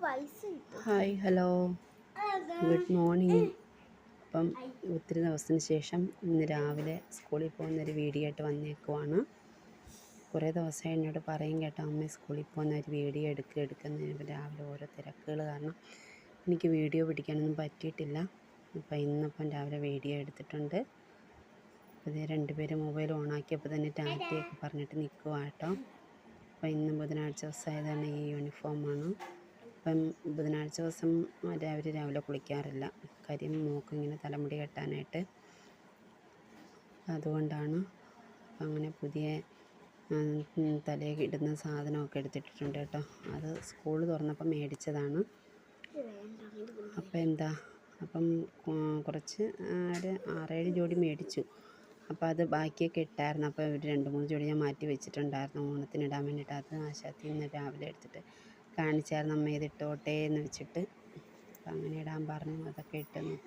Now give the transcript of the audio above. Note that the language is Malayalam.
Hi hello good morning. അപ്പം ഒത്തിരി ദിവസത്തിന് ശേഷം ഇന്ന് രാവിലെ സ്കൂളിൽ പോകുന്നൊരു വീഡിയോ ആയിട്ട് വന്നേക്കുവാണ്. കുറേ ദിവസമായി എന്നോട് പറയും കേട്ടോ, അമ്മ സ്കൂളിൽ പോകുന്ന ഒരു വീഡിയോ എടുക്കുന്ന രാവിലെ ഓരോ തിരക്കുകൾ കാരണം എനിക്ക് വീഡിയോ പിടിക്കാനൊന്നും പറ്റിയിട്ടില്ല. അപ്പം ഇന്നിപ്പം രാവിലെ വീഡിയോ എടുത്തിട്ടുണ്ട്. അപ്പോൾ ഇത് രണ്ടുപേരും മൊബൈൽ ഓണാക്കിയപ്പോൾ തന്നെ ടാറ്റയൊക്കെ പറഞ്ഞിട്ട് നിൽക്കുക കേട്ടോ. അപ്പം ഇന്ന് ബുധനാഴ്ച ദിവസമായതാണ്, ഈ യൂണിഫോമാണ്. അപ്പം ബുധനാഴ്ച ദിവസം അവർ രാവിലെ കുളിക്കാറില്ല, കാര്യം മോൾക്ക് ഇങ്ങനെ തലമുടി കെട്ടാനായിട്ട്. അതുകൊണ്ടാണ്. അപ്പം അങ്ങനെ പുതിയ തലയിൽ ഇടുന്ന സാധനമൊക്കെ എടുത്തിട്ടിട്ടുണ്ട് കേട്ടോ. അത് സ്കൂൾ തുറന്നപ്പം മേടിച്ചതാണ്. അപ്പം കുറച്ച് ഒരു 6-7 ജോഡി മേടിച്ചു. അപ്പോൾ അത് ബാക്കിയൊക്കെ ഇട്ടായിരുന്നു. അപ്പോൾ ഒരു 2-3 ജോഡി ഞാൻ മാറ്റി വെച്ചിട്ടുണ്ടായിരുന്നു ഓണത്തിനിടാൻ വേണ്ടിയിട്ട്. അത് ആശാത്തി ഇന്ന് രാവിലെ എടുത്തിട്ട് കാണിച്ചായിരുന്നു, അമ്മ ഇത് ഇട്ടോട്ടെ എന്ന് വെച്ചിട്ട്. അപ്പം അങ്ങനെ ഇടാൻ പറഞ്ഞു, അതൊക്കെ ഇട്ടെന്ന്.